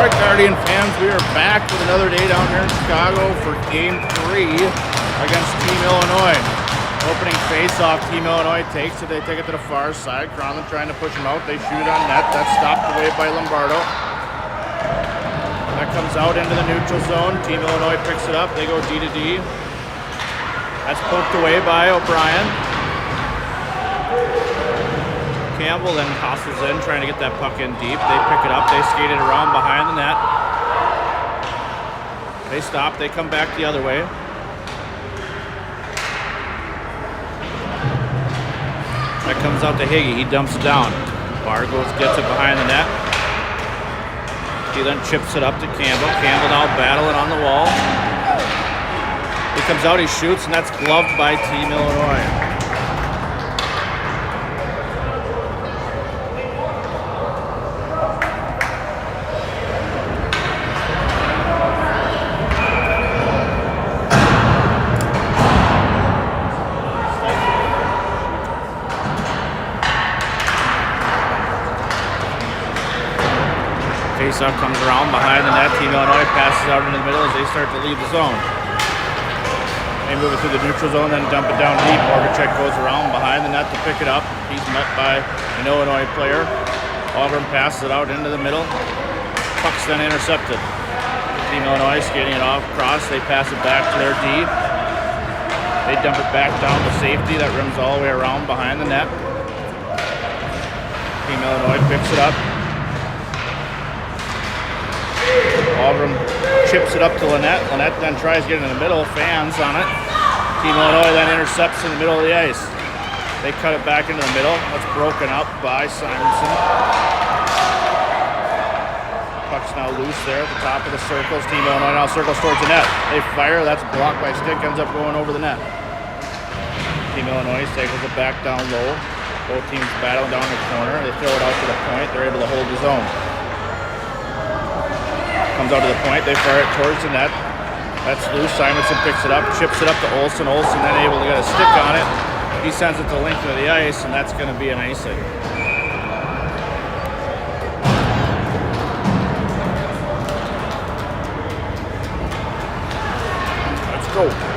All right, Guardian fans, we are back with another day down here in Chicago for Game 3 against Team Illinois. Opening face-off, Team Illinois takes it. They take it to the far side. Cronlund trying to push them out. They shoot on net. That's stopped away by Lombardo. That comes out into the neutral zone. Team Illinois picks it up. They go D to D. That's poked away by O'Brien. Campbell then tosses in, trying to get that puck in deep. They pick it up. They skate it around behind the net. They stop. They come back the other way. That comes out to Higgy. He dumps it down. Bargos gets it behind the net. He then chips it up to Campbell. Campbell now battling on the wall. He comes out, he shoots, and that's gloved by Team Illinois. Faceoff comes around behind the net. Team Illinois passes out into the middle as they start to leave the zone. They move it through the neutral zone, then dump it down deep. Morgacek goes around behind the net to pick it up. He's met by an Illinois player. Auburn passes it out into the middle. Puck's then intercepted. Team Illinois skating it off across. They pass it back to their D. They dump it back down to safety. That rims all the way around behind the net. Team Illinois picks it up. Auburn chips it up to Lynette. Lynette then tries to get in the middle. Fans on it. Team Illinois then intercepts in the middle of the ice. They cut it back into the middle. That's broken up by Simonson. Puck's now loose there at the top of the circles. Team Illinois now circles towards the net. They fire. That's blocked by stick. Ends up going over the net. Team Illinois tackles it back down low. Both teams battle down the corner. They throw it out to the point. They're able to hold the zone. Comes out to the point, they fire it towards the net. That's loose. Simonson picks it up, chips it up to Olsen. Olsen then able to get a stick on it. He sends it to length of the ice, and that's going to be an icing. Let's go.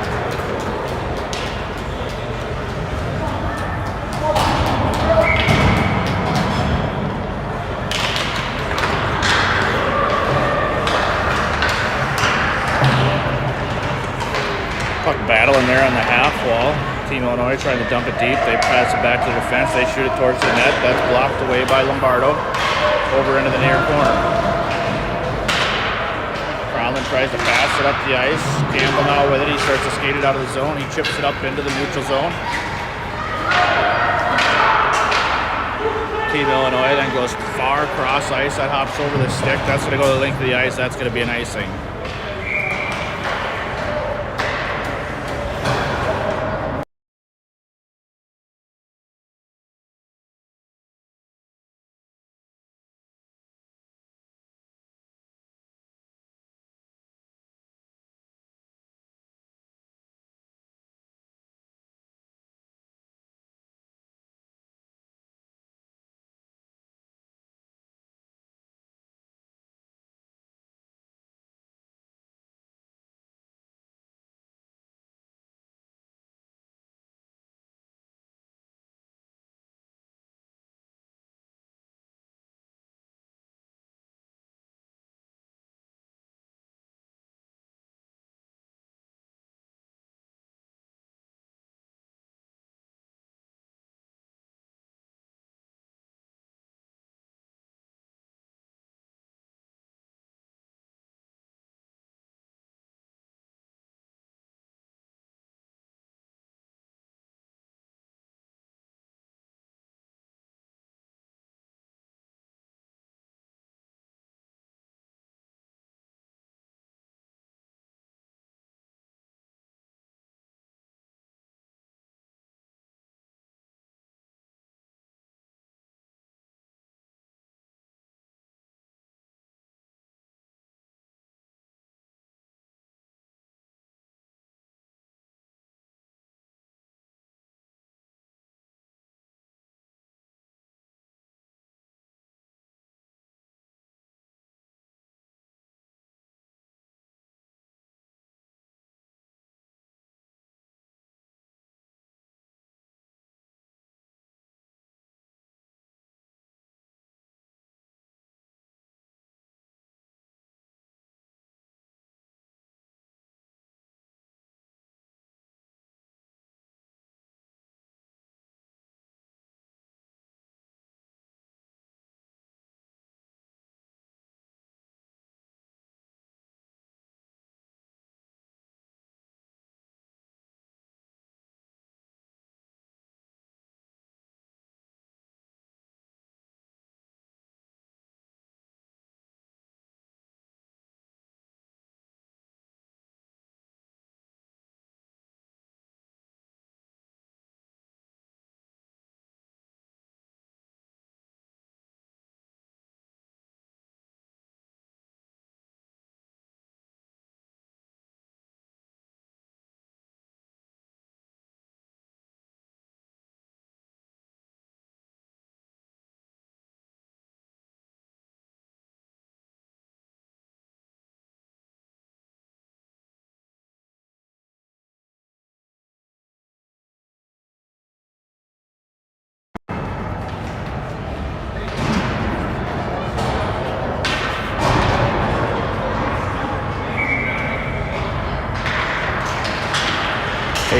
Battling there on the half wall. Team Illinois trying to dump it deep. They pass it back to the defense. They shoot it towards the net. That's blocked away by Lombardo. Over into the near corner. Cronlund tries to pass it up the ice. Campbell now with it. He starts to skate it out of the zone. He chips it up into the neutral zone. Team Illinois then goes far across ice. That hops over the stick. That's going to go to the length of the ice. That's going to be an icing.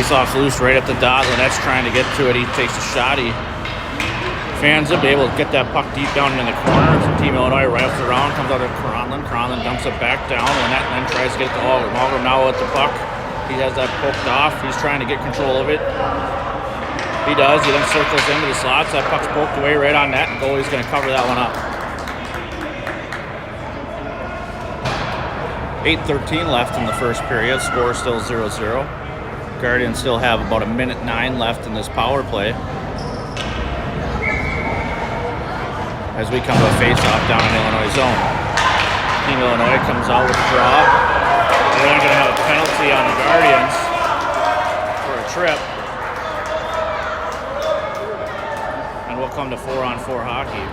Face-off loose right at the dot. Lynette's trying to get to it. He takes a shot. He fans it, be able to get that puck deep down in the corner. So Team Illinois rifles around, comes out of Cronlund. Cronlund dumps it back down. Lynette then tries to get to Malgrim. Malgrim now with the puck. He has that poked off. He's trying to get control of it. He does. He then circles into the slots. That puck's poked away right on net, and goalie's going to cover that one up. 8:13 left in the first period. Score still 0-0. Guardians still have about 1:09 left in this power play. As we come to a face-off down in Illinois zone. Team Illinois comes out with a draw. They're then going to have a penalty on the Guardians for a trip. And we'll come to 4-on-4 hockey.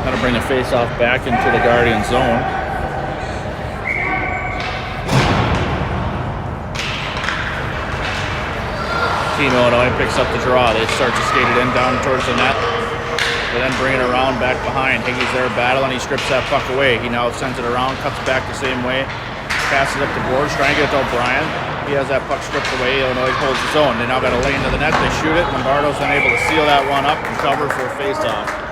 Going to bring the face-off back into the Guardian zone. Team Illinois picks up the draw. They start to skate it in down towards the net. They then bring it around back behind. Higgy's there battling. He strips that puck away. He now sends it around, cuts back the same way, passes up the boards, trying to get it to O'Brien. He has that puck stripped away. Illinois holds his own. They now got a lane to the net. They shoot it. Lombardo's then able to seal that one up and cover for a face-off.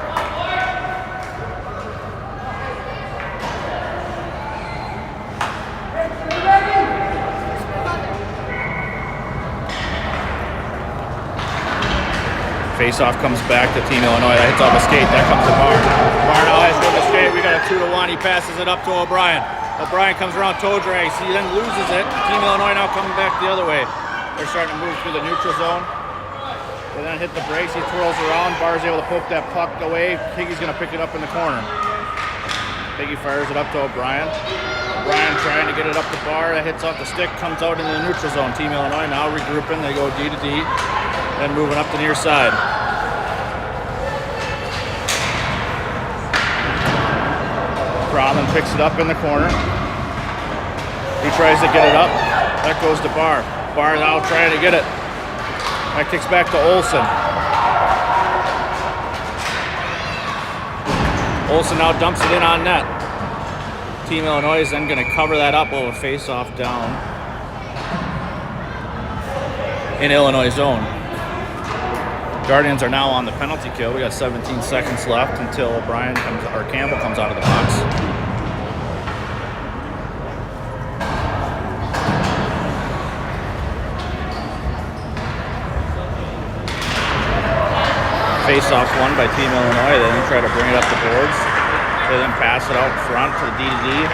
Face-off comes back to Team Illinois. That hits off a skate. That comes to Barr. Barr now has with the skate. We got a 2-1. He passes it up to O'Brien. O'Brien comes around toe drags. He then loses it. Team Illinois now coming back the other way. They're starting to move through the neutral zone. They then hit the brakes. He twirls around. Barr's able to poke that puck away. Higgy's going to pick it up in the corner. Higgy fires it up to O'Brien. O'Brien trying to get it up the bar. That hits off the stick. Comes out into the neutral zone. Team Illinois now regrouping. They go D to D. Then moving up the near side. Cronlund picks it up in the corner. He tries to get it up. That goes to Barr. Barr now trying to get it. That kicks back to Olsen. Olsen now dumps it in on net. Team Illinois is then going to cover that up while a face-off down in Illinois zone. Guardians are now on the penalty kill. We got 17 seconds left until O'Brien comes, or Campbell comes out of the box. Face-off won by Team Illinois. They then try to bring it up the boards. They then pass it out front to the D-to-D.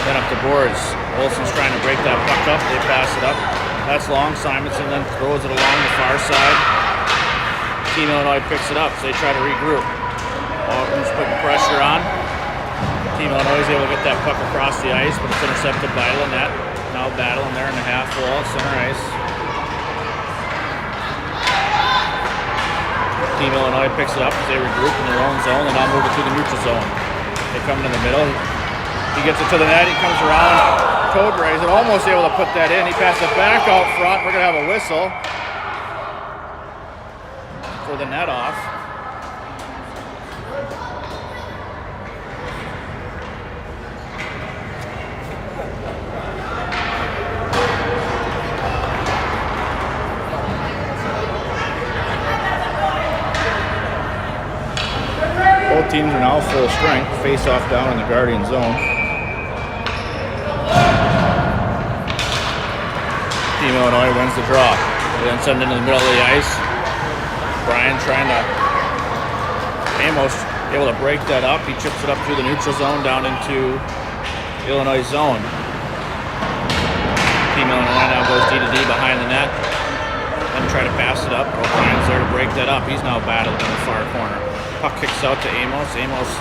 Then up the boards. Olsen's trying to break that puck up. They pass it up. That's long. Simonson then throws it along the far side. Team Illinois picks it up, so they try to regroup. Alton's putting pressure on. Team Illinois is able to get that puck across the ice, but it's intercepted by Lynette. Now battling there in the half wall, center ice. Team Illinois picks it up as they regroup in their own zone and now move it to the neutral zone. They come in the middle. He gets it to the net. He comes around. Toe drags it, almost able to put that in. He passes it back out front. We're going to have a whistle for the net off. Both teams are now full strength. Face off down in the Guardian zone. Team Illinois wins the draw. They then send it into the middle of the ice. Brian trying to, Amos able to break that up. He chips it up through the neutral zone down into Illinois zone. Team Illinois now goes D to D behind the net. Then try to pass it up. O'Brien's there to break that up. He's now battling in the far corner. Puck kicks out to Amos. Amos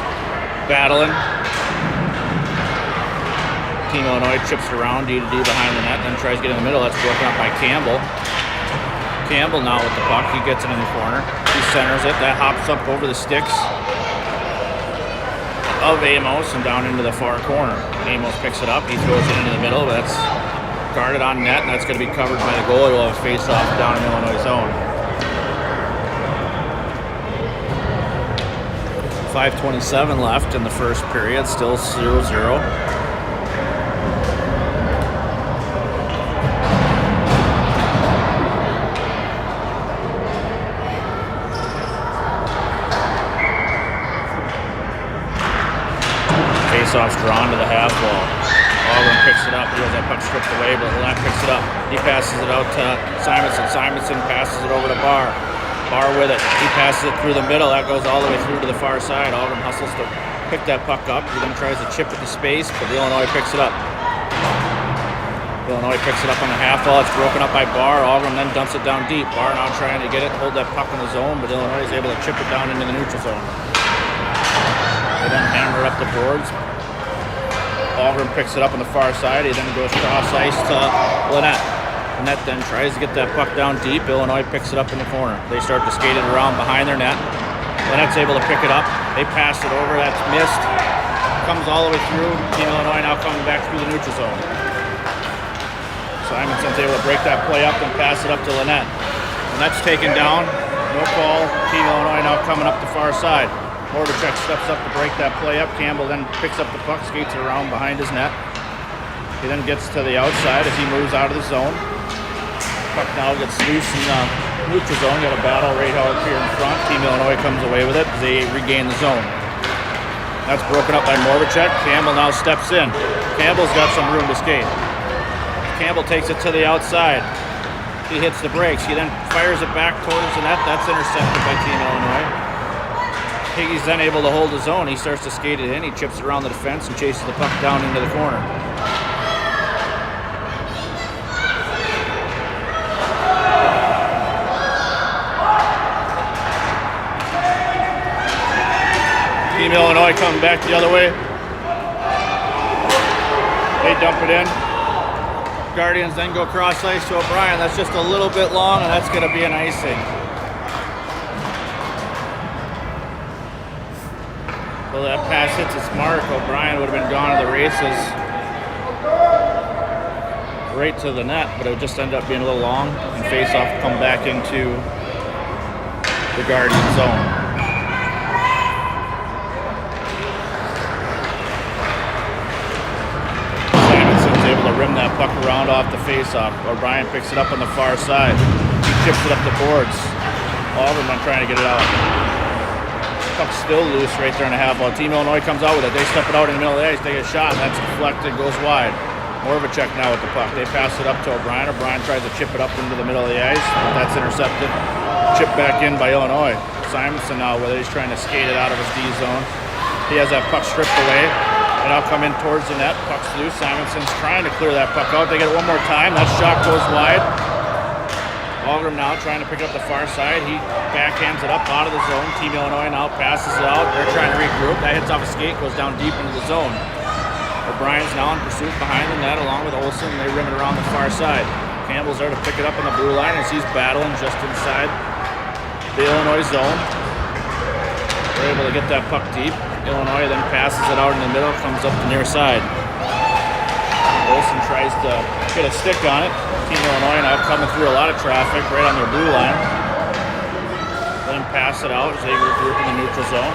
battling. Team Illinois chips it around D to D behind the net. Then tries to get in the middle. That's broken up by Campbell. Campbell now with the puck. He gets it in the corner. He centers it. That hops up over the sticks of Amos and down into the far corner. Amos picks it up. He throws it into the middle. But that's guarded on net, and that's going to be covered by the goalie. We'll have a face-off down in Illinois zone. 5:27 left in the first period, still 0-0. Faceoff's drawn to the half wall. Auburn picks it up. He has that puck stripped away, but Lynette picks it up. He passes it out to Simonson. Simonson passes it over to Barr. Barr with it. He passes it through the middle. That goes all the way through to the far side. Auburn hustles to pick that puck up. He then tries to chip it to space, but Illinois picks it up. Illinois picks it up on the half wall. It's broken up by Barr. Auburn then dumps it down deep. Barr now trying to get it, hold that puck in the zone, but Illinois is able to chip it down into the neutral zone. They then hammer up the boards. Auburn picks it up on the far side. He then goes cross ice to Lynette. Lynette then tries to get that puck down deep. Illinois picks it up in the corner. They start to skate it around behind their net. Lynette's able to pick it up. They pass it over. That's missed. Comes all the way through. Team Illinois now coming back through the neutral zone. Simonson's able to break that play up and pass it up to Lynette. Lynette's taken down. No call. Team Illinois now coming up the far side. Mordechek steps up to break that play up. Campbell then picks up the puck, skates it around behind his net. He then gets to the outside as he moves out of the zone. Puck now gets loose in the neutral zone. Got a battle right out here in front. Team Illinois comes away with it as they regain the zone. That's broken up by Mordechek. Campbell now steps in. Campbell's got some room to skate. Campbell takes it to the outside. He hits the brakes. He then fires it back towards the net. That's intercepted by Team Illinois. Higgy's then able to hold his own. He starts to skate it in. He chips around the defense and chases the puck down into the corner. Team Illinois coming back the other way. They dump it in. Guardians then go cross ice to O'Brien. That's just a little bit long, and that's going to be an icing. So that pass hits its mark. O'Brien would have been gone to the races right to the net, but it would just end up being a little long, and face-off come back into the Guardian zone. Simonson's able to rim that puck around off the face-off. O'Brien picks it up on the far side. He chips it up the boards. Auburn trying to get it out. Puck's still loose right there in the half wall. Team Illinois comes out with it. They step it out in the middle of the ice, take a shot, and that's deflected, goes wide. Mordechek now with the puck. They pass it up to O'Brien. O'Brien tries to chip it up into the middle of the ice. That's intercepted. Chipped back in by Illinois. Simonson now with it. He's trying to skate it out of his D zone. He has that puck stripped away. And now come in towards the net. Puck's loose. Simonson's trying to clear that puck out. They get it one more time. That shot goes wide. Algram now trying to pick up the far side. He backhands it up out of the zone. Team Illinois now passes it out. They're trying to regroup. That hits off a skate, goes down deep into the zone. O'Brien's now in pursuit behind the net along with Olsen. They rim it around the far side. Campbell's there to pick it up on the blue line as he's battling just inside the Illinois zone. They're able to get that puck deep. Illinois then passes it out in the middle, comes up the near side. Olsen tries to get a stick on it. Team Illinois now coming through a lot of traffic right on their blue line. Then pass it out as they regroup in the neutral zone.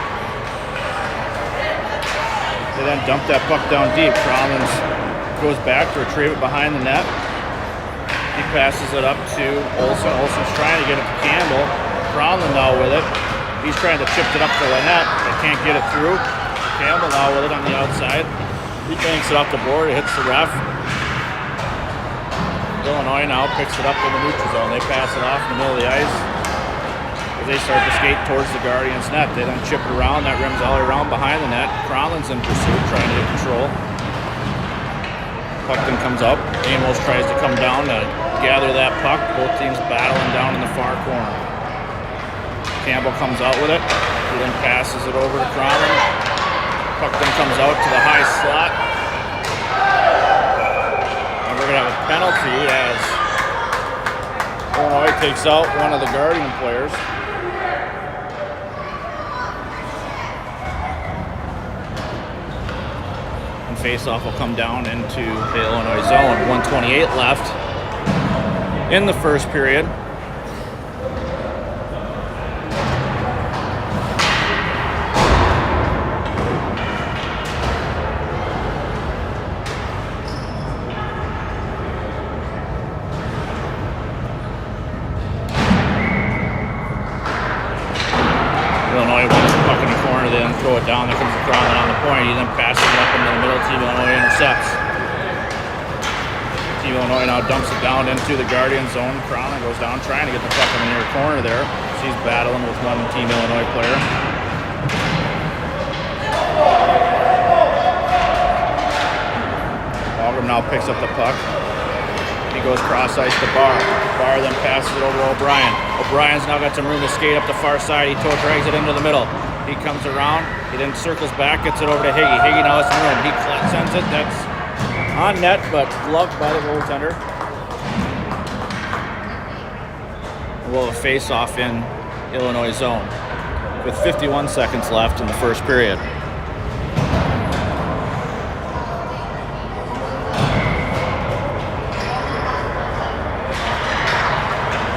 They then dump that puck down deep. Crowlins goes back to retrieve it behind the net. He passes it up to Olsen. Olsen's trying to get it to Campbell. Crowlin now with it. He's trying to chip it up to Lynette. They can't get it through. Campbell now with it on the outside. He banks it off the board. It hits the ref. Illinois now picks it up in the neutral zone. They pass it off in the middle of the ice as they start to skate towards the Guardians' net. They then chip it around. That rims all the way around behind the net. Crowlin's in pursuit, trying to get control. Puck then comes up. Amos tries to come down to gather that puck. Both teams battling down in the far corner. Campbell comes out with it. He then passes it over to Crowlin. Puck then comes out to the high slot. And we're going to have a penalty as Illinois takes out one of the Guardian players. And face-off will come down into the Illinois zone. 1:28 left in the first period. Cronlin on the point. He then passes it up into the middle. Team Illinois intercepts. Team Illinois now dumps it down into the Guardian zone. Cronlin goes down trying to get the puck in the near corner there. He's battling with one Team Illinois player. Walgram now picks up the puck. He goes cross ice to Barr. Barr then passes it over to O'Brien. O'Brien's now got some room to skate up the far side. He drags it into the middle. He comes around. He then circles back, gets it over to Higgy. Higgy now has some room. He sends it. That's on net, but gloved by the goaltender. We'll have a face-off in Illinois zone with 51 seconds left in the first period.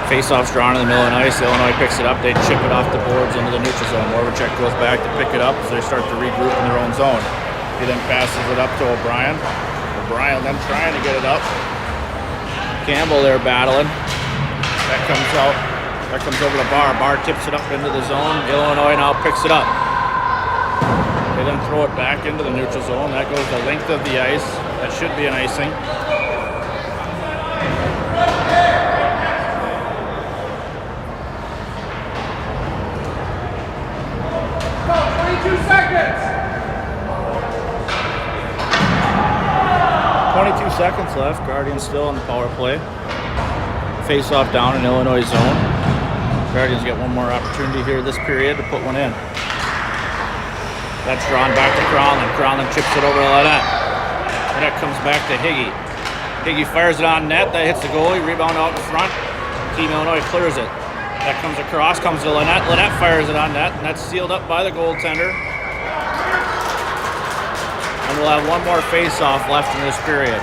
Face-off's drawn in the middle of the ice. Illinois picks it up. They chip it off the boards into the neutral zone. Morvacek goes back to pick it up as they start to regroup in their own zone. He then passes it up to O'Brien. O'Brien then trying to get it up. Campbell there battling. That comes out. That comes over to Barr. Barr tips it up into the zone. Illinois now picks it up. They then throw it back into the neutral zone. That goes the length of the ice. That should be an icing. Seconds left. Guardians still on the power play. Face off down in Illinois zone. Guardians get one more opportunity here this period to put one in. That's drawn back to Cronlin. Cronlin chips it over to Lynette. Lynette comes back to Higgy. Higgy fires it on net. That hits the goalie. Rebound out in front. Team Illinois clears it. That comes across, comes to Lynette. Lynette fires it on net, and that's sealed up by the goaltender. And we'll have one more face-off left in this period.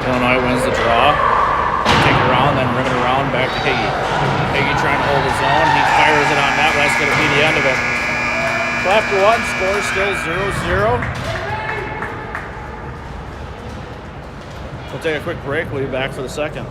Illinois wins the draw. Take it around, then rim it around back to Higgy. Higgy trying to hold his own. He fires it on net. That's going to be the end of it. So after one, score still 0-0. We'll take a quick break. We'll be back for the second.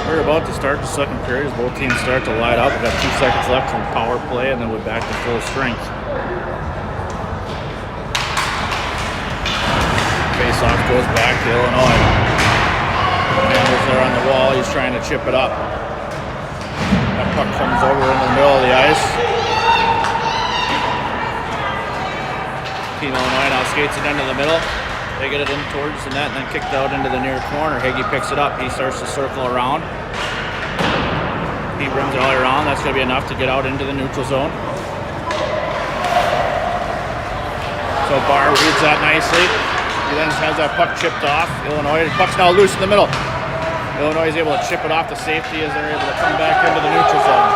We're about to start the second period as both teams start to light up. We've got 2 seconds left on power play, and then we're back to full strength. Face-off goes back to Illinois. Campbell's there on the wall. He's trying to chip it up. That puck comes over in the middle of the ice. Team Illinois now skates it into the middle. They get it in towards the net and then kicked out into the near corner. Higgy picks it up. He starts to circle around. He brings it all around. That's going to be enough to get out into the neutral zone. So Barr reads that nicely. He then has that puck chipped off. Illinois, the puck's now loose in the middle. Illinois is able to chip it off to safety as they're able to come back into the neutral zone.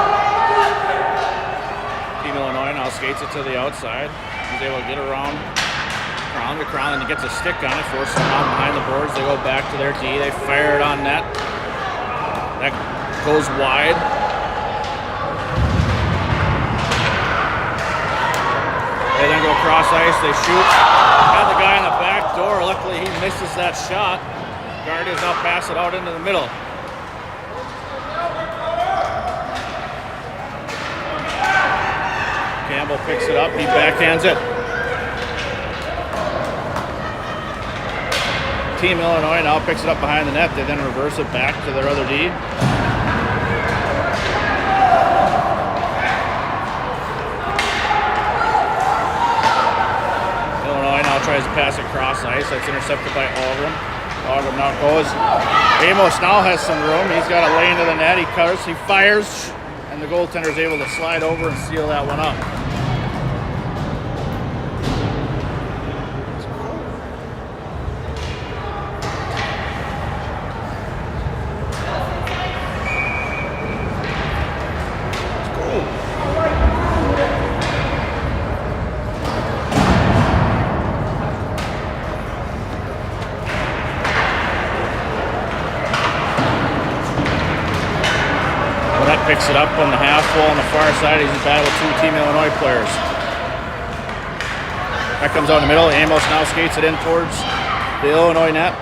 Team Illinois now skates it to the outside. He's able to get around Cronlin. He gets a stick on it, forces them out behind the boards. They go back to their D. They fire it on net. That goes wide. They then go cross ice, they shoot. Got the guy in the back door. Luckily he misses that shot. Guardians now pass it out into the middle. Campbell picks it up, he backhands it. Team Illinois now picks it up behind the net. They then reverse it back to their other D. Illinois now tries to pass it cross ice. That's intercepted by Algrim. Algrim now goes. Amos now has some room. He's got a lane to the net. He cutters, he fires, and the goaltender is able to slide over and seal that one up. Picks it up on the half wall on the far side. He's in battle with two Team Illinois players. That comes out in the middle. Amos now skates it in towards the Illinois net.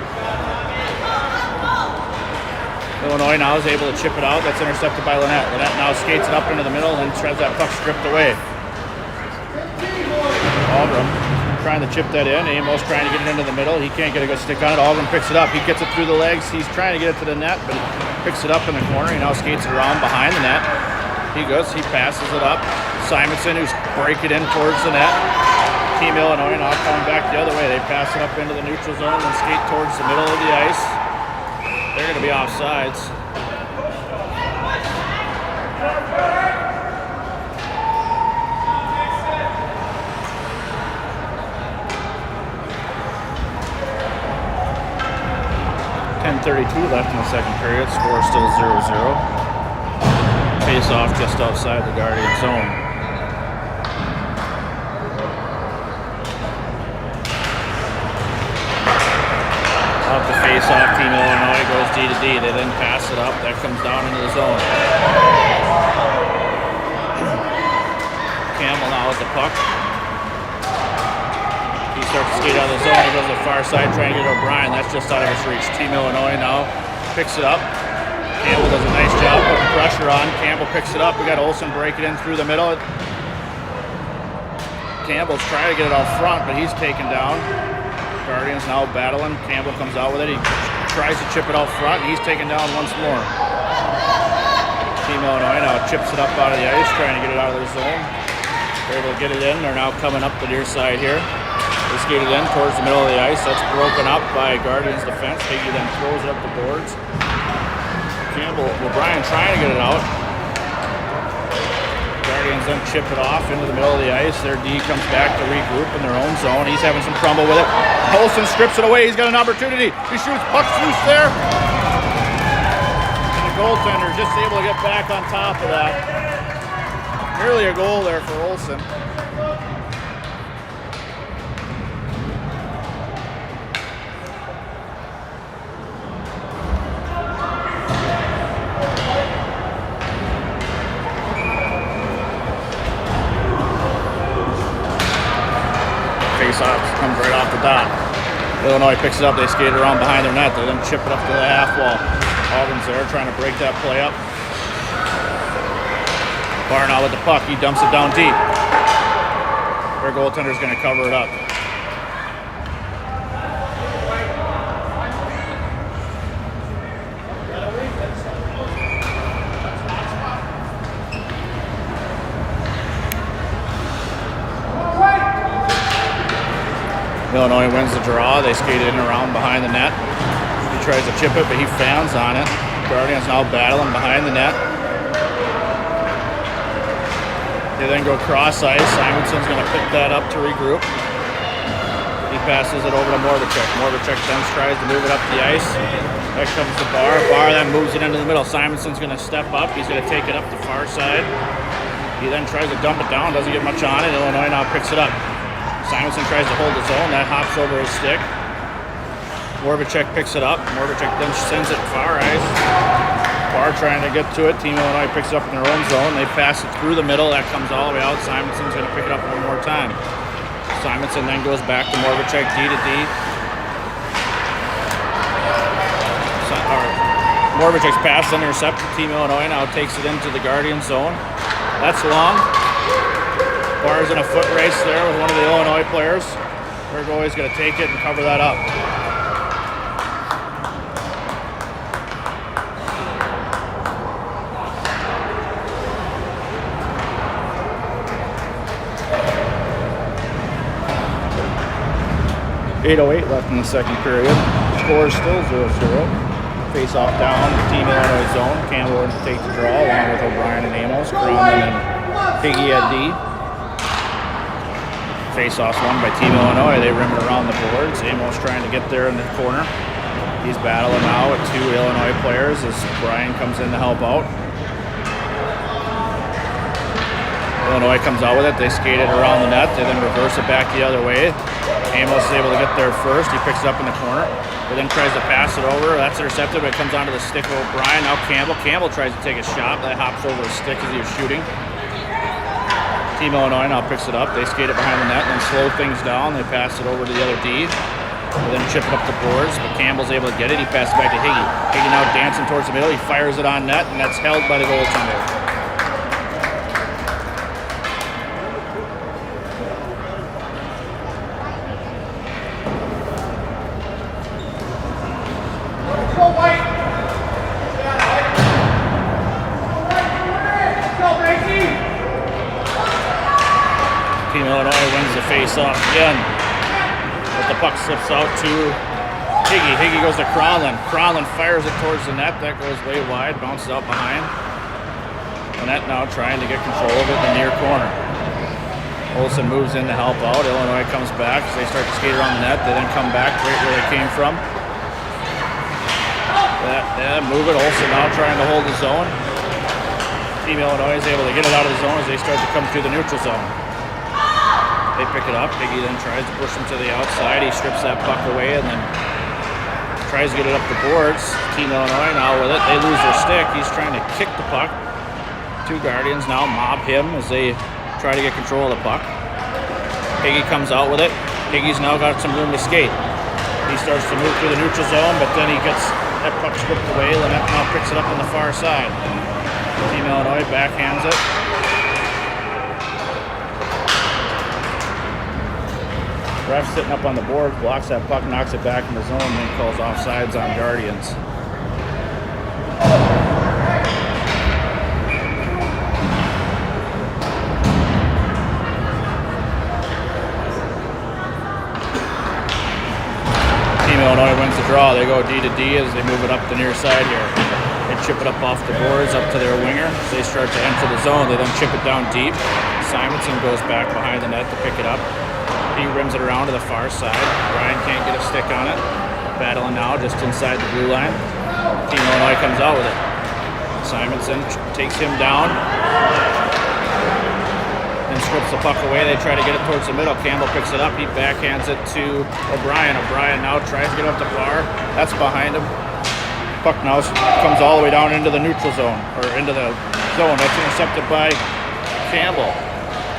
Illinois now is able to chip it out. That's intercepted by Lynette. Lynette now skates it up into the middle and tries that puck stripped away. Algrim trying to chip that in. Amos trying to get it into the middle. He can't get a good stick on it. Algrim picks it up. He gets it through the legs. He's trying to get it to the net, but picks it up in the corner. He now skates it around behind the net. He passes it up. Simonson, who's break it in towards the net. Team Illinois now coming back the other way. They pass it up into the neutral zone and skate towards the middle of the ice. They're going to be offsides. .32 left in the second period. Score still 0-0. Face off just outside the Guardian zone. Off the face off, Team Illinois goes D to D. They then pass it up. That comes down into the zone. Campbell now with the puck. He starts to skate out of the zone. He goes to the far side trying to get O'Brien. That's just out of his reach. Team Illinois now picks it up. Campbell does a nice job putting pressure on. Campbell picks it up. We got Olsen break it in through the middle. Campbell's trying to get it out front, but he's taken down. Guardians now battling. Campbell comes out with it. He tries to chip it out front, and he's taken down once more. Team Illinois now chips it up out of the ice, trying to get it out of their zone. They're able to get it in. They're now coming up the near side here. They skate it in towards the middle of the ice. That's broken up by Guardians defense. Higgy then throws it up the boards. Campbell, O'Brien trying to get it out. Guardians then chip it off into the middle of the ice. Their D comes back to regroup in their own zone. He's having some trouble with it. Olsen strips it away. He's got an opportunity. He shoots, puck's loose there. And the goaltender just able to get back on top of that. Nearly a goal there for Olsen. Comes right off the dot. Illinois picks it up. They skate around behind their net. They then chip it up to the half wall. Algrim's there trying to break that play up. Barnow with the puck. He dumps it down deep. Their goaltender's going to cover it up. Illinois wins the draw. They skate in around behind the net. He tries to chip it, but he fans on it. Guardians now battling behind the net. They then go cross ice. Simonson's going to pick that up to regroup. He passes it over to Morvacek. Morvacek then tries to move it up the ice. Back comes the Bar. Bar then moves it into the middle. Simonson's going to step up. He's going to take it up the far side. He then tries to dump it down. Doesn't get much on it. Illinois now picks it up. Simonson tries to hold his own. That hops over his stick. Morvacek picks it up. Morvacek then sends it far ice. Bar trying to get to it. Team Illinois picks it up in their own zone. They pass it through the middle. That comes all the way out. Simonson's going to pick it up one more time. Simonson then goes back to Morvacek, D to D. Morvacek's pass intercepted. Team Illinois now takes it into the Guardian zone. That's long. Barr's in a foot race there with one of the Illinois players. Their goalie's going to take it and cover that up. .808 left in the second period. Score is still 0-0. Face off down, Team Illinois zone. Campbell to take the draw along with O'Brien and Amos. Grumman and Higgy at D. Face-offs won by Team Illinois. They rim it around the boards. Amos trying to get there in the corner. He's battling now with two Illinois players as Brian comes in to help out. Illinois comes out with it. They skate it around the net. They then reverse it back the other way. Amos is able to get there first. He picks it up in the corner. He then tries to pass it over. That's intercepted, but it comes onto the stick of O'Brien. Now Campbell. Campbell tries to take a shot. That hops over his stick as he was shooting. Team Illinois now picks it up. They skate it behind the net and then slow things down. They pass it over to the other D. They then chip it up the boards, but Campbell's able to get it. He passes it back to Higgy. Higgy now dancing towards the middle. He fires it on net, and that's held by the goaltender. Team Illinois wins the face-off again. But the puck slips out to Higgy. Higgy goes to Cronlin. Cronlin fires it towards the net. That goes way wide, bounces out behind. The net now trying to get control of it in the near corner. Olsen moves in to help out. Illinois comes back as they start to skate around the net. They then come back right where they came from. Move it. Olsen now trying to hold the zone. Team Illinois is able to get it out of the zone as they start to come through the neutral zone. They pick it up. Higgy then tries to push him to the outside. He strips that puck away and then tries to get it up the boards. Team Illinois now with it. They lose their stick. He's trying to kick the puck. Two Guardians now mob him as they try to get control of the puck. Higgy comes out with it. Higgy's now got some room to skate. He starts to move through the neutral zone, but then he gets that puck stripped away. Lynette now picks it up on the far side. Team Illinois backhands it. Ref sitting up on the board, blocks that puck, knocks it back in the zone, and then calls offsides on Guardians. Team Illinois wins the draw. They go D to D as they move it up the near side here. They chip it up off the boards up to their winger. As they start to enter the zone, they then chip it down deep. Simonson goes back behind the net to pick it up. He rims it around to the far side. Ryan can't get a stick on it. Battling now just inside the blue line. Team Illinois comes out with it. Simonson takes him down. Then strips the puck away. They try to get it towards the middle. Campbell picks it up. He backhands it to O'Brien. O'Brien now tries to get up the bar. That's behind him. Puck now comes all the way down into the neutral zone, or into the zone. That's intercepted by Campbell.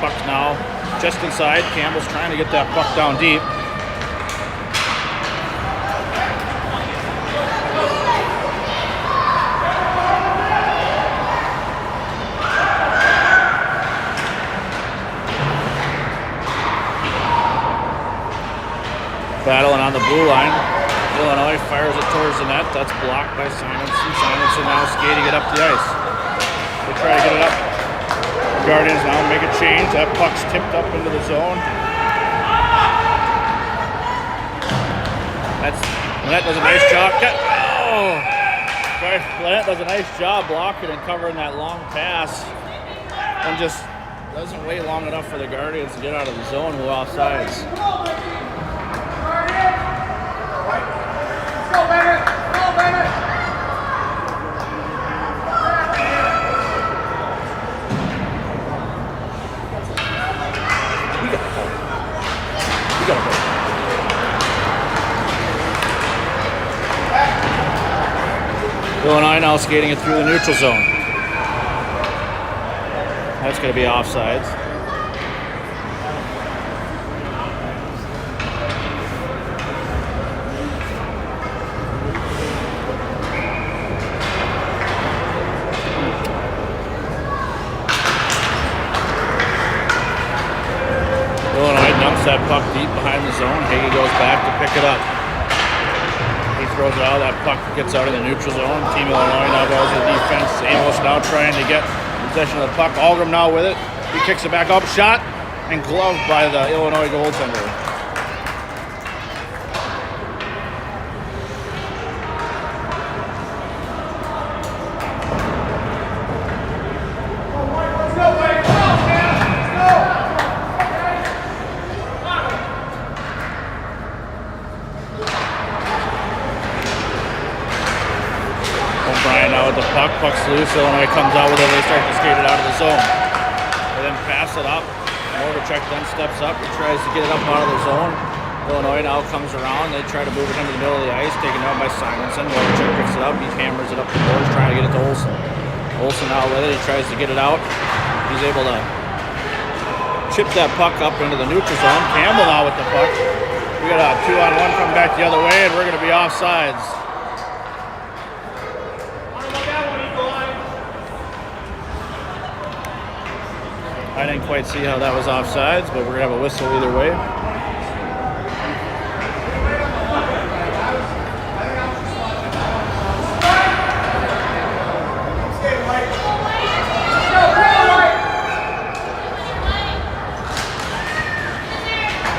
Puck now just inside. Campbell's trying to get that puck down deep. Battling on the blue line. Illinois fires it towards the net. That's blocked by Simonson. Simonson now skating it up the ice. They try to get it up. Guardians now make a change. That puck's tipped up into the zone. Lynette does a nice job. Lynette does a nice job blocking and covering that long pass, and just doesn't wait long enough for the Guardians to get out of the zone with offsides. Illinois Illinois now skating it through the neutral zone. That's going to be offsides. Illinois dumps that puck deep behind the zone. Hagee goes back to pick it up. He throws it out. That puck gets out in the neutral zone. Team Illinois now goes to defense. Amos now trying to get possession of the puck. Algrim now with it. He kicks it back up. Shot and gloved by the Illinois goaltender. O'Brien now with the puck. Puck's loose. Illinois comes out with it. They start to skate it out of the zone. They then pass it up. Morvacek then steps up. He tries to get it up out of the zone. Illinois now comes around. They try to move it into the middle of the ice. Taken out by Simonson. Morvacek picks it up. He hammers it up the boards, trying to get it to Olsen. Olsen now with it. He tries to get it out. He's able to chip that puck up into the neutral zone. Campbell now with the puck. We got a 2-on-1 coming back the other way, and we're going to be offsides. I didn't quite see how that was offsides, but we're going to have a whistle either way.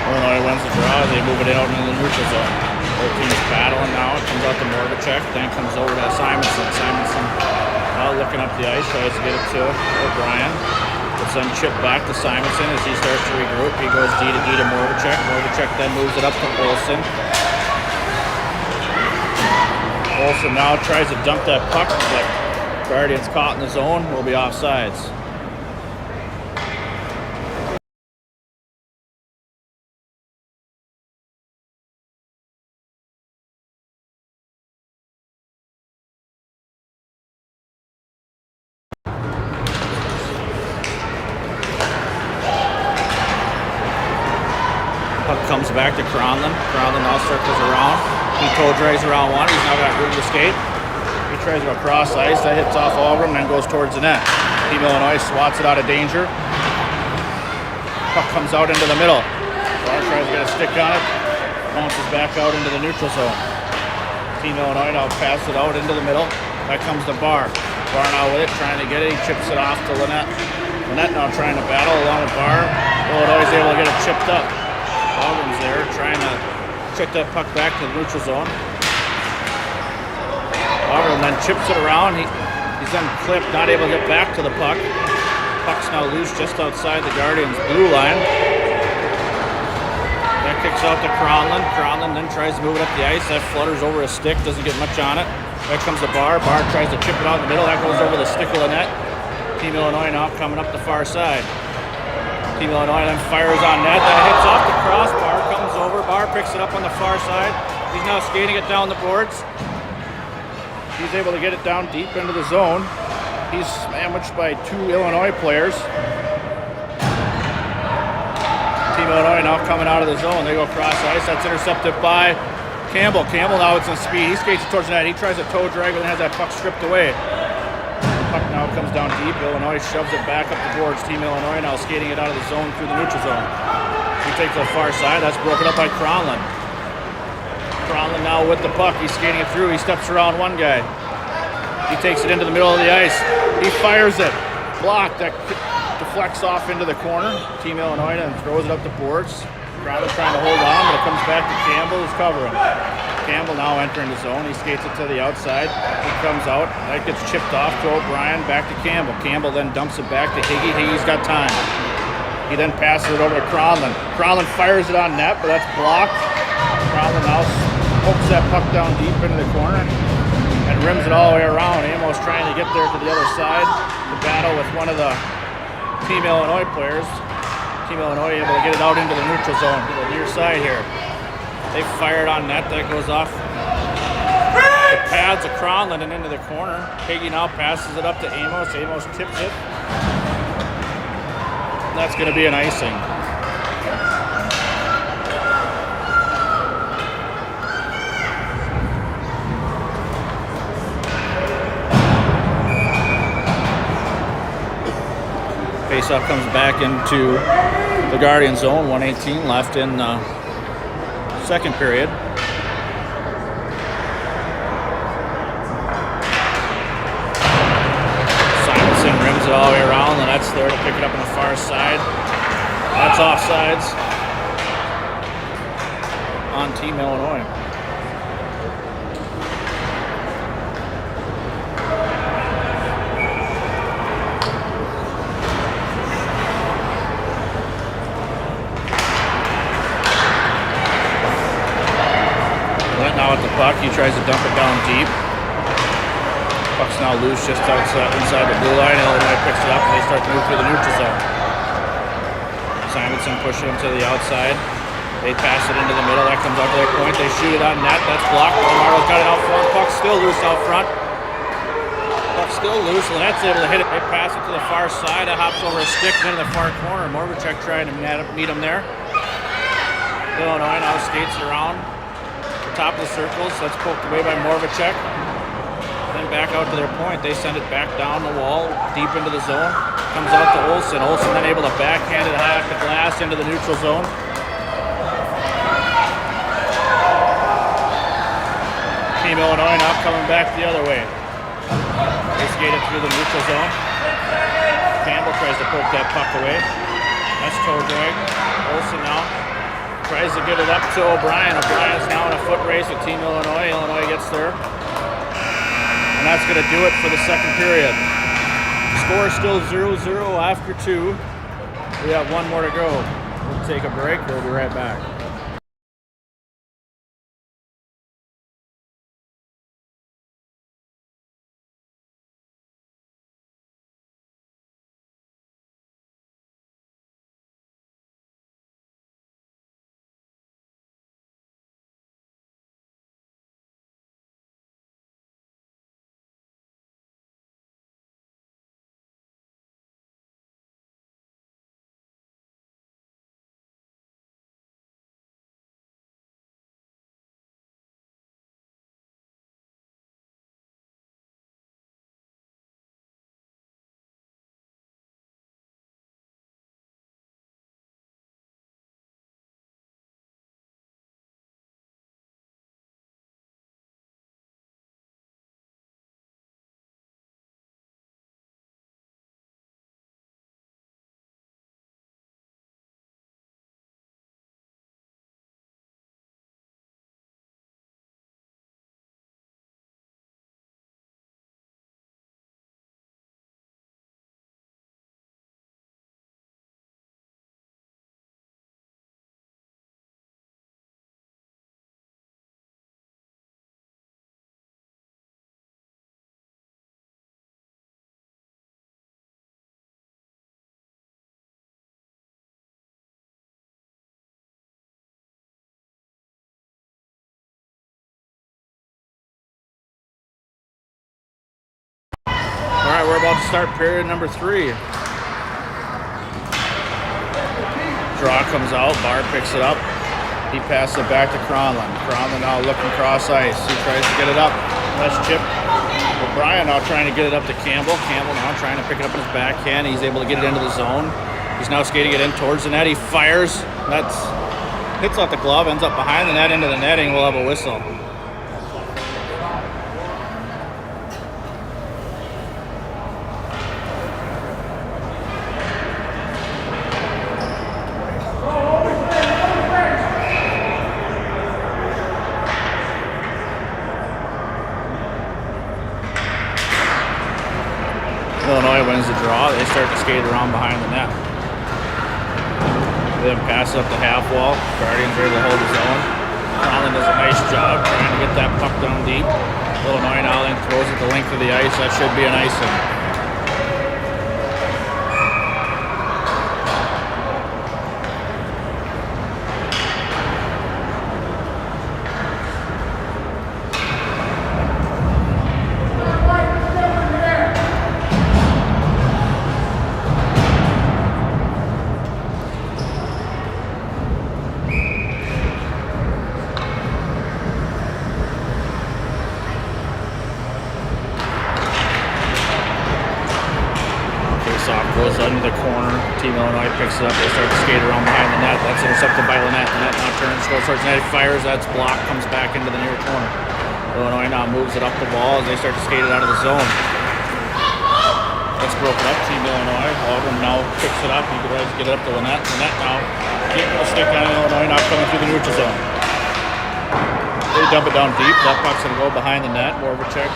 Illinois wins the draw. They move it out into the neutral zone. Both teams battling now. It comes out to Morvacek, then comes over to Simonson. Simonson now looking up the ice, tries to get it to O'Brien. It's then chipped back to Simonson as he starts to regroup. He goes D to Morvacek. Morvacek then moves it up to Olsen. Olsen now tries to dump that puck, but Guardians caught in the zone. Will be offsides. Puck comes back to Cronlund. Cronlund now circles around. He toe drags around one. He's now got room to skate. He tries to go across ice. That hits off Algrim and then goes towards the net. Team Illinois swats it out of danger. Puck comes out into the middle. Barr tries to get a stick on it. Bounces back out into the neutral zone. Team Illinois now passes it out into the middle. Back comes the Barr. Barr now with it, trying to get it. He chips it off to Lynette. Lynette now trying to battle along with Barr. Illinois is able to get it chipped up. Algrim's there, trying to check that puck back to the neutral zone. Algrim then chips it around. He's then clipped, not able to get back to the puck. Puck's now loose just outside the Guardians' blue line. That kicks out to Cronlund. Cronlund then tries to move it up the ice. That flutters over a stick, doesn't get much on it. Back comes the Barr. Barr tries to chip it out in the middle. That goes over the stick of the net. Team Illinois now coming up the far side. Team Illinois then fires on net. That hits off the crossbar, comes over. Barr picks it up on the far side. He's now skating it down the boards. He's able to get it down deep into the zone. He's sandwiched by two Illinois players. Team Illinois now coming out of the zone. They go cross ice. That's intercepted by Campbell. Campbell now with some speed. He skates towards the net. He tries a toe drag and has that puck stripped away. Puck now comes down deep. Illinois shoves it back up the boards. Team Illinois now skating it out of the zone through the neutral zone. He takes the far side. That's broken up by Cronlund. Cronlund now with the puck. He's skating it through. He steps around one guy. He takes it into the middle of the ice. He fires it. Blocked. That deflects off into the corner. Team Illinois then throws it up the boards. Cronlund trying to hold on, but it comes back to Campbell, who's covering. Campbell now entering the zone. He skates it to the outside. He comes out. That gets chipped off to O'Brien. Back to Campbell. Campbell then dumps it back to Higgy. Higgy's got time. He then passes it over to Cronlund. Cronlund fires it on net, but that's blocked. Cronlund now pokes that puck down deep into the corner and rims it all the way around. Amos trying to get there to the other side to battle with one of the Team Illinois players. Team Illinois able to get it out into the neutral zone to the near side here. They fired on net. That goes off the pads of Cronlin and into the corner. Higgy now passes it up to Amos. Amos tips it. That's going to be an icing. Faceoff comes back into the Guardian zone. 1:18 left in the second period. Simonson rims it all the way around. The net's there to pick it up on the far side. That's offsides on Team Illinois. Now at the puck, he tries to dump it down deep. Puck's now loose just inside the blue line. Illinois picks it up and they start to move through the neutral zone. Simonson pushing him to the outside. They pass it into the middle. That comes out to their point. They shoot it on net. That's blocked. Marlo's got it out front. Puck's still loose out front. Puck's still loose. Lynette's able to hit it. They pass it to the far side. It hops over a stick into the far corner. Morvacek trying to meet him there. Illinois now skates around top of the circles. That's poked away by Morvacek. Then back out to their point. They send it back down the wall, deep into the zone. Comes out to Olsen. Olsen then able to backhand it high off the glass into the neutral zone. Team Illinois now coming back the other way. They skate it through the neutral zone. Campbell tries to poke that puck away. That's toe drag. Olsen now tries to get it up to O'Brien. O'Brien's now in a foot race with Team Illinois. Illinois gets there. And that's going to do it for the second period. Score is still 0-0 after 2. We have one more to go. We'll take a break. We'll be right back. All right, we're about to start period number 3. Draw comes out. Barr picks it up. He passes it back to Cronlin. Cronlin now looking cross ice. He tries to get it up. That's chip. O'Brien now trying to get it up to Campbell. Campbell now trying to pick it up in his backhand. He's able to get it into the zone. He's now skating it in towards the net. He fires. That's hits out the glove, ends up behind the net into the netting. We'll have a whistle. Illinois wins the draw. They start to skate around behind the net. They then pass up the half wall. Guardians are able to hold his own. Conlon does a nice job trying to get that puck down deep. Illinois now then throws it the length of the ice. That should be an icing. Face-off goes under the corner. Team Illinois picks it up. They start to skate around behind the net. That's intercepted by Lynette. Lynette now turns, goes towards the net, fires. That's blocked, comes back into the near corner. Illinois now moves it up the wall as they start to skate it out of the zone. That's broken up. Team Illinois. Auburn now picks it up. He tries to get it up to Lynette. Lynette now getting a stick on Illinois, not coming through the neutral zone. They dump it down deep. That puck's going to go behind the net. Warvichek.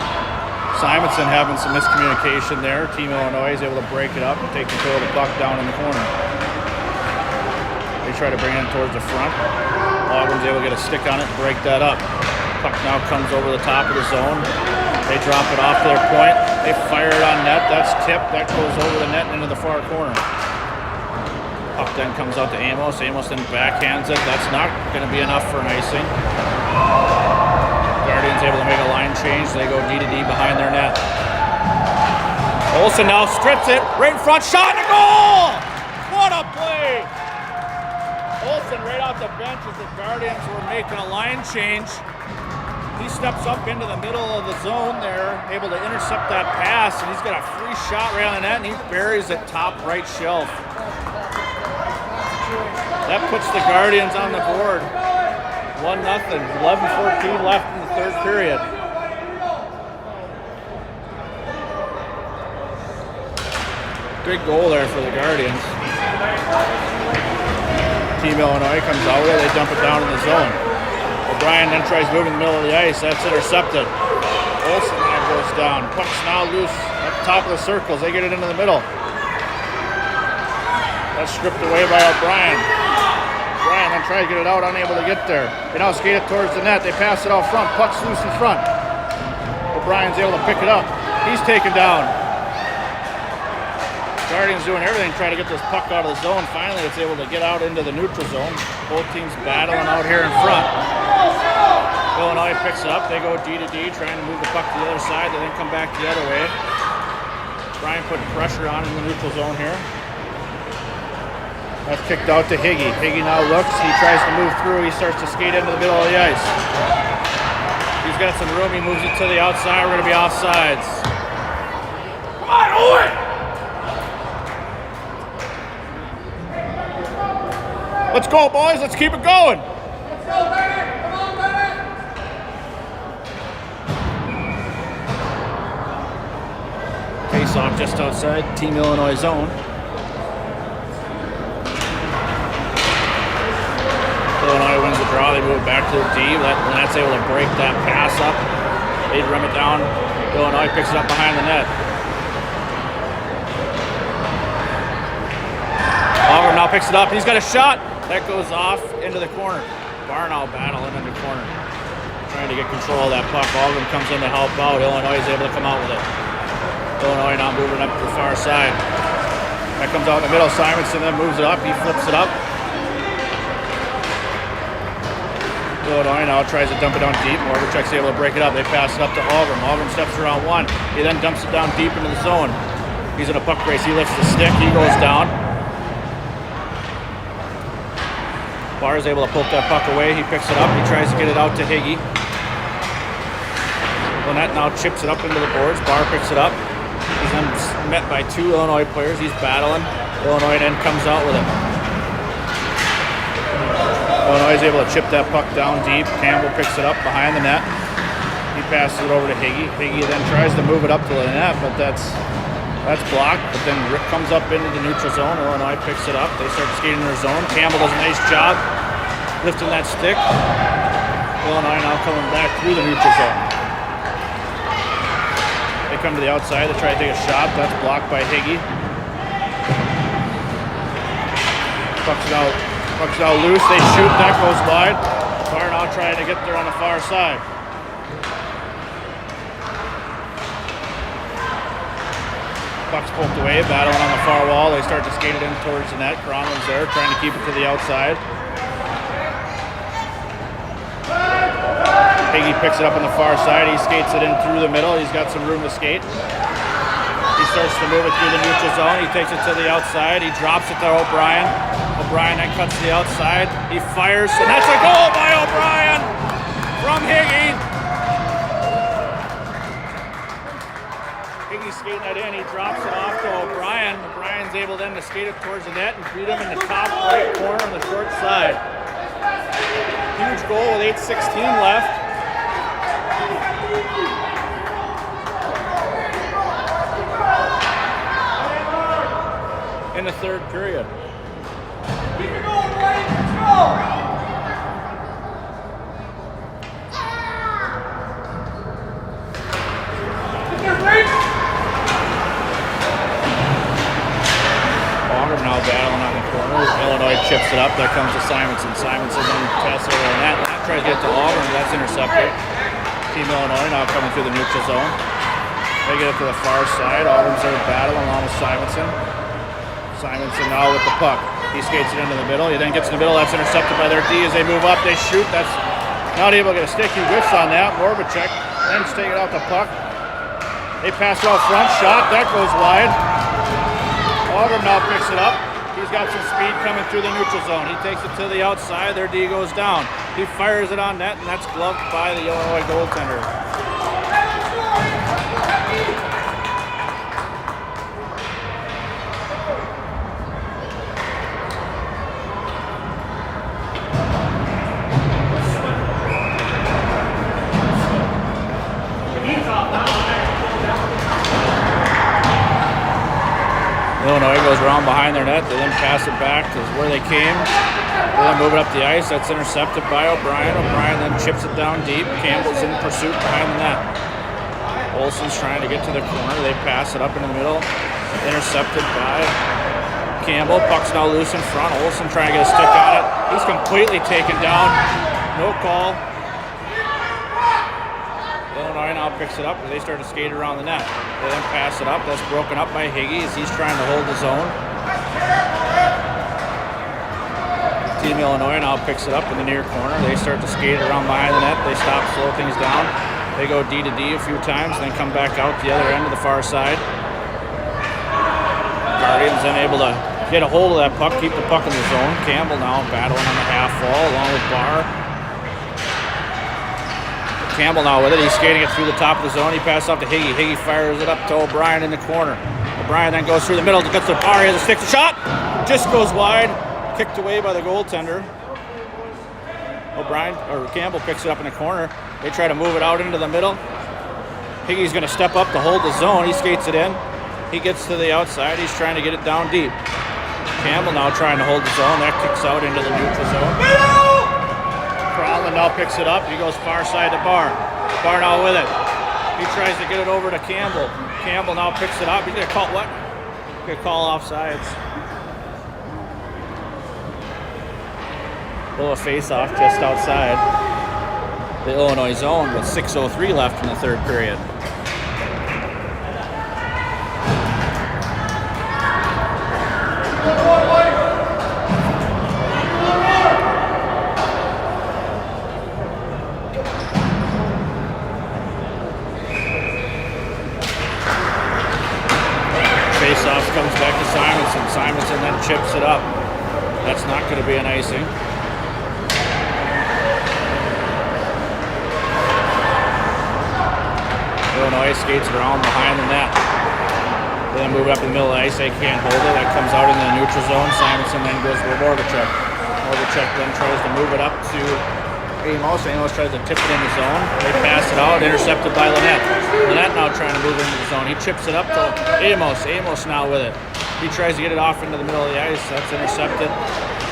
Simonson having some miscommunication there. Team Illinois is able to break it up and take control of the puck down in the corner. They try to bring it in towards the front. Auburn's able to get a stick on it and break that up. Puck now comes over the top of the zone. They drop it off to their point. They fire it on net. That's tipped. That goes over the net and into the far corner. Puck then comes out to Amos. Amos then backhands it. That's not going to be enough for an icing. Guardians able to make a line change. They go D to D behind their net. Olsen now strips it. Right in front. Shot and a goal! What a play! Olsen right off the bench as the Guardians were making a line change. He steps up into the middle of the zone there, able to intercept that pass, and he's got a free shot right on the net, and he buries it top right shelf. That puts the Guardians on the board. 1-0, 11-14 left in the third period. Big goal there for the Guardians. Team Illinois comes out with it, they dump it down in the zone. O'Brien then tries moving in the middle of the ice, that's intercepted. Olsen now goes down, puck's now loose at the top of the circles, they get it into the middle. That's stripped away by O'Brien. O'Brien then tries to get it out, unable to get there. They now skate it towards the net, they pass it out front, puck's loose in front. O'Brien's able to pick it up, he's taken down. Guardians doing everything, trying to get this puck out of the zone. Finally, it's able to get out into the neutral zone. Both teams battling out here in front. Illinois picks it up. They go D to D, trying to move the puck to the other side. They then come back the other way. Brian putting pressure on in the neutral zone here. That's kicked out to Higgy. Higgy now looks. He tries to move through. He starts to skate into the middle of the ice. He's got some room. He moves it to the outside. We're going to be offsides. Come on, Owen! Let's go, boys. Let's keep it going. Let's go, baby. Come on, baby. Face off just outside Team Illinois zone. Illinois wins the draw. They move it back to the D. That's able to break that pass up. They run it down. Illinois picks it up behind the net. Auburn now picks it up. He's got a shot. That goes off into the corner. Barnow battling in the corner, trying to get control of that puck. Auburn comes in to help out. Illinois is able to come out with it. Illinois now moving up to the far side. That comes out in the middle. Simonson then moves it up. He flips it up. Illinois now tries to dump it down deep. Warvichek's able to break it up. They pass it up to Auburn. Auburn steps around one. He then dumps it down deep into the zone. He's in a puck race. He lifts the stick. He goes down. Barr is able to poke that puck away. He picks it up. He tries to get it out to Higgy. Lynette now chips it up into the boards. Barr picks it up. He's then met by two Illinois players. He's battling. Illinois then comes out with it. Illinois is able to chip that puck down deep. Campbell picks it up behind the net. He passes it over to Higgy. Higgy then tries to move it up to Lynette, but that's blocked, but then Rick comes up into the neutral zone. Illinois picks it up. They start skating in their zone. Campbell does a nice job lifting that stick. Illinois now coming back through the neutral zone. They come to the outside. They try to take a shot. That's blocked by Higgy. Puck's now loose. They shoot. That goes wide. Barr now trying to get there on the far side. Puck's poked away, battling on the far wall. They start to skate it in towards the net. Cronlin's there, trying to keep it to the outside. Higgy picks it up on the far side. He skates it in through the middle. He's got some room to skate. He starts to move it through the neutral zone. He takes it to the outside. He drops it to O'Brien. O'Brien then cuts to the outside. He fires, and that's a goal by O'Brien from Higgy. Higgy skating that in. He drops it off to O'Brien. O'Brien O'Brien's able then to skate it towards the net and beat him in the top right corner on the short side. Huge goal with 8:16 left. In the third period. Keep it going, Brian. Let's go. Now battling on the corner. Illinois chips it up. There comes to Simonson. Simonson then passes over the net. Tries to get to Auburn. That's intercepted. Team Illinois now coming through the neutral zone. They get it to the far side. Auburn's there battling along with Simonson. Simonson now with the puck. He skates it into the middle. He then gets in the middle. That's intercepted by their D as they move up. They shoot. That's not able to get a stick. He whiffs on that. Morbacek then taking out the puck. They pass it out front. Shot. That goes wide. Auburn now picks it up. He's got some speed coming through the neutral zone. He takes it to the outside. Their D goes down. He fires it on net, and that's gloved by the Illinois goaltender. Illinois goes around behind their net. They then pass it back to where they came. They then move it up the ice. That's intercepted by O'Brien. O'Brien then chips it down deep. Campbell's in pursuit behind the net. Olsen's trying to get to the corner. They pass it up in the middle. Intercepted by Campbell. Puck's now loose in front. Olsen trying to get a stick on it. He's completely taken down. No call. Illinois now picks it up as they start to skate around the net. They then pass it up. That's broken up by Higgy as he's trying to hold the zone. Team Illinois now picks it up in the near corner. They start to skate around behind the net. They stop, slow things down. They go D to D a few times, then come back out the other end of the far side. Guardians then able to get a hold of that puck, keep the puck in the zone. Campbell now battling on the half wall along with Barr. Campbell now with it. He's skating it through the top of the zone. He passes off to Higgy. Higgy fires it up to O'Brien in the corner. O'Brien then goes through the middle, gets the bar. He has a stick shot. Just goes wide. Kicked away by the goaltender. Campbell picks it up in the corner. They try to move it out into the middle. Higgy's going to step up to hold the zone. He skates it in. He gets to the outside. He's trying to get it down deep. Campbell now trying to hold the zone. That kicks out into the neutral zone. Crowlin now picks it up. He goes far side to Barr. Barr now with it. He tries to get it over to Campbell. Campbell now picks it up. He's going to call what? He's going to call offsides. A little face-off just outside the Illinois zone with 6:03 left in the third period. Face-off comes back to Simonson. Simonson then chips it up. That's not going to be an icing. Illinois skates around behind the net. They then move it up in the middle of the ice. They can't hold it. That comes out in the neutral zone. Simonson then goes with Morbacek. Morbacek then tries to move it up to Amos. Amos tries to tip it in the zone. They pass it out. Intercepted by Lynette. Lynette now trying to move into the zone. He chips it up to Amos. Amos now with it. He tries to get it off into the middle of the ice. That's intercepted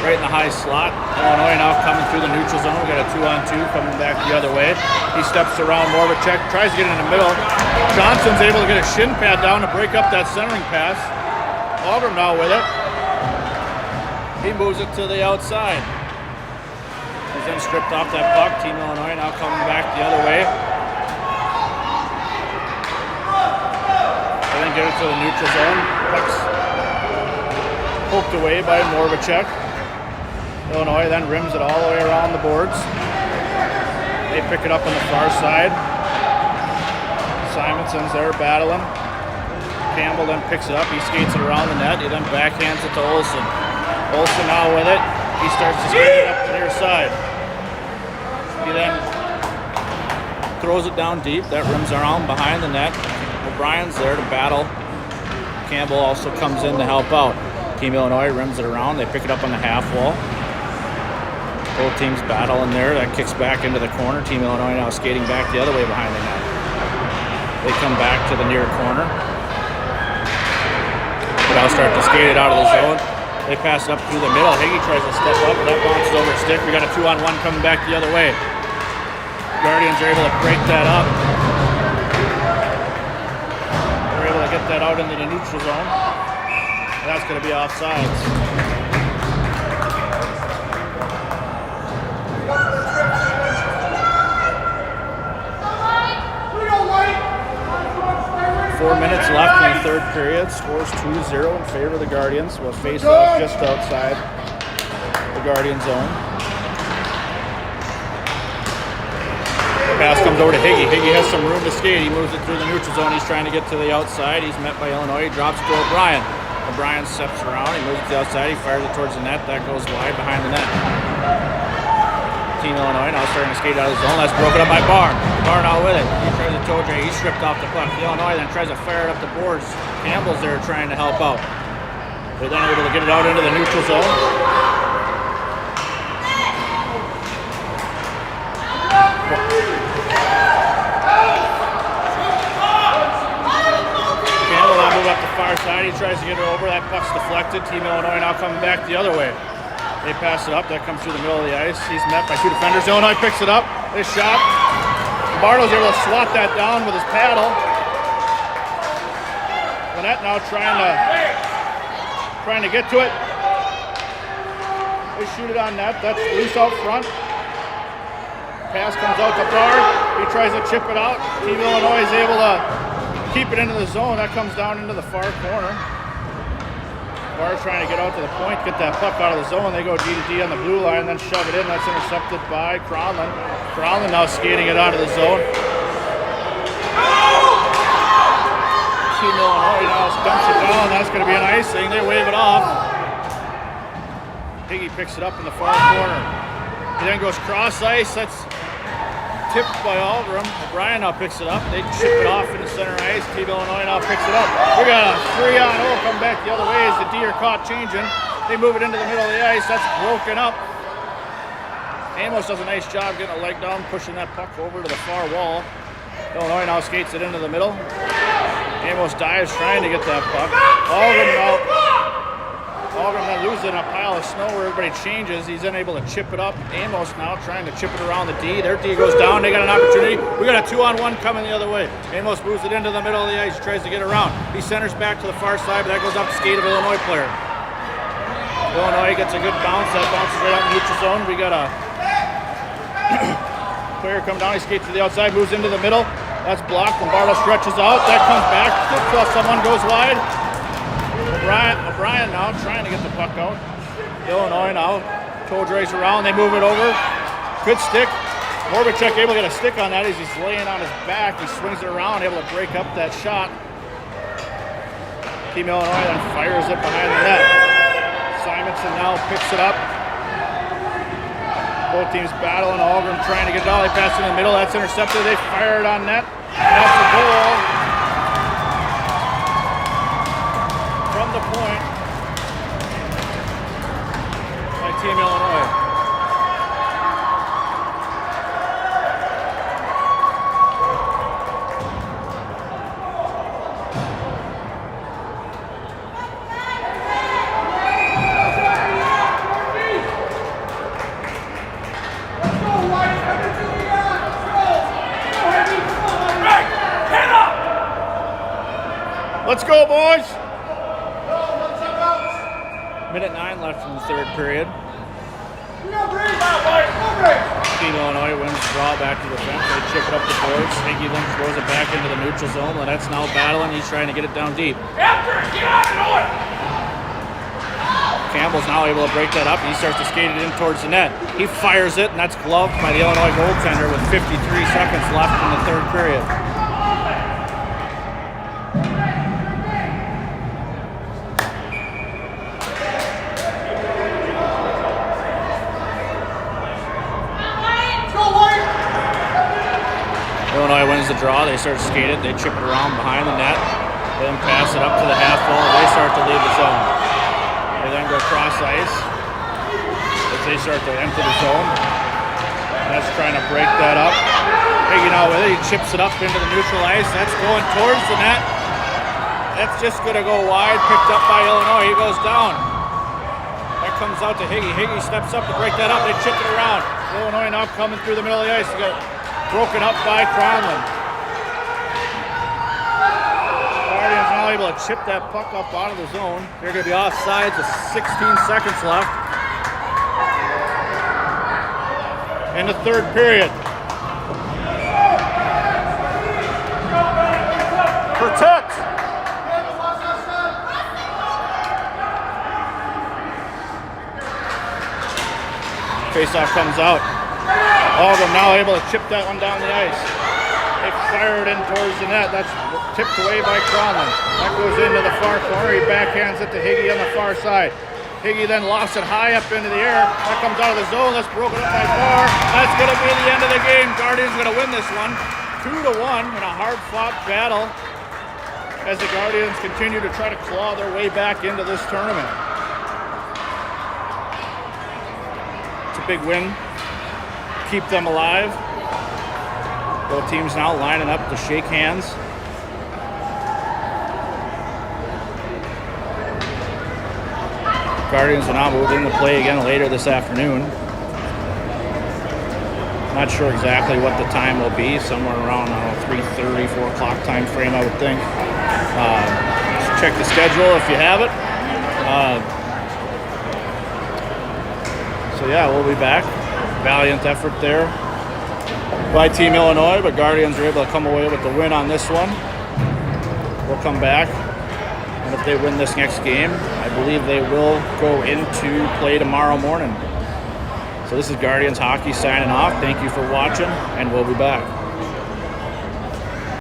right in the high slot. Illinois now coming through the neutral zone. We got a 2-on-2 coming back the other way. He steps around Morbacek, tries to get in the middle. Johnson's able to get a shin pad down to break up that centering pass. Auburn now with it. He moves it to the outside. He's then stripped off that puck. Team Illinois now coming back the other way. And then get it to the neutral zone. Puck's poked away by Morbacek. Illinois then rims it all the way around the boards. They pick it up on the far side. Simonson's there battling. Campbell then picks it up. He skates it around the net. He then backhands it to Olsen. Olsen now with it. He starts to skate it up the near side. He then throws it down deep. That rims around behind the net. O'Brien's there to battle Campbell also comes in to help out. Team Illinois rims it around. They pick it up on the half wall. Both teams battle in there. That kicks back into the corner. Team Illinois now skating back the other way behind the net. They come back to the near corner. But now start to skate it out of the zone. They pass it up through the middle. Higgy tries to step up, but that bounces over a stick. We got a 2-on-1 coming back the other way. Guardians are able to break that up. They're able to get that out into the neutral zone. And that's going to be offsides. 4 minutes left in the third period. Scores 2-0 in favor of the Guardians. We'll face off just outside the Guardian zone. The pass comes over to Higgy. Higgy has some room to skate. He moves it through the neutral zone. He's trying to get to the outside. He's met by Illinois. He drops it to O'Brien. O'Brien steps around. He moves it to the outside. He fires it towards the net. That goes wide behind the net. Team Illinois now starting to skate out of the zone. That's broken up by Barr. Barr now with it. He tries to toe drag. He's stripped off the puck. Illinois then tries to fire it up the boards. Campbell's there trying to help out. They're then able to get it out into the neutral zone. Campbell now move up the far side. He tries to get it over. That puck's deflected. Team Illinois now coming back the other way. They pass it up. That comes through the middle of the ice. He's met by two defenders. Illinois picks it up. This shot. Bartle's able to swat that down with his paddle. Lynette now trying to get to it. They shoot it on net. That's loose out front. Pass comes out to Barr. He tries to chip it out. Team Illinois is able to keep it into the zone. That comes down into the far corner. Barr trying to get out to the point, get that puck out of the zone. They go D to D on the blue line, then shove it in. That's intercepted by Cronlin. Cronlin now skating it out of the zone. Team Illinois now dumps it down. That's going to be an icing. They wave it off. Higgy picks it up in the far corner. He then goes cross ice. That's tipped by Aldrum. O'Brien now picks it up. They chip it off into center ice. Team Illinois now picks it up. We got a 3-on-0 come back the other way as the D are caught changing. They move it into the middle of the ice. That's broken up. Amos does a nice job getting a leg down, pushing that puck over to the far wall. Illinois now skates it into the middle. Amos dives trying to get that puck. Aldrum then loses it in a pile of snow where everybody changes. He's then able to chip it up. Amos now trying to chip it around the D. Their D goes down. They got an opportunity. We got a 2-on-1 coming the other way. Amos moves it into the middle of the ice. He tries to get around. He centers back to the far side, but that goes off the skate of Illinois player. Illinois gets a good bounce. That bounces right out in the neutral zone. We got a player come down. He skates to the outside, moves into the middle. That's blocked. Lombardo stretches out. That comes back. Someone goes wide. O'Brien now trying to get the puck out. Illinois now toe drags around. They move it over. Good stick. Morbacek able to get a stick on that as he's laying on his back. He swings it around, able to break up that shot. Team Illinois then fires it behind the net. Simonson now picks it up. Both teams battling. Aldrum trying to get it out. They pass it in the middle. That's intercepted. They fire it on net. That's a goal. From the point by Team Illinois. Let's go, boys! Minute 9 left in the third period. Team Illinois wins the draw back to the fence. They chip it up the boards. Higgy then throws it back into the neutral zone. Lynette's now battling. He's trying to get it down deep. Campbell's now able to break that up. He starts to skate it in towards the net. He fires it, and that's gloved by the Illinois goaltender with 53 seconds left in the third period. Illinois wins the draw. They start to skate it. They chip it around behind the net. They then pass it up to the half wall. They start to leave the zone. They then go cross ice as they start to enter the zone. That's trying to break that up. Higgy now with it. He chips it up into the neutral ice. That's going towards the net. That's just going to go wide. Picked up by Illinois. He goes down. That comes out to Higgy. Higgy steps up to break that up. They chip it around. Illinois now coming through the middle of the ice. They got broken up by Cronlund. Guardians now able to chip that puck up out of the zone. They're going to be offsides with 16 seconds left in the third period. Protect! Faceoff comes out. All of them now able to chip that one down the ice. They fire it in towards the net. That's tipped away by Cronlund. That goes into the far corner. He backhands it to Higgy on the far side. Higgy then lofts it high up into the air. That comes out of the zone. That's broken up by Barr. That's going to be the end of the game. Guardians going to win this one 2-1 in a hard-fought battle as the Guardians continue to try to claw their way back into this tournament. It's a big win. Keep them alive. Both teams now lining up to shake hands. Guardians will now move into play again later this afternoon. Not sure exactly what the time will be. Somewhere around 3:30, 4 o'clock time frame, I would think. Just check the schedule if you have it. So yeah, we'll be back. Valiant effort there by Team Illinois, but Guardians are able to come away with the win on this one. We'll come back, and if they win this next game, I believe they will go into play tomorrow morning. So this is Guardians Hockey signing off. Thank you for watching, and we'll be back.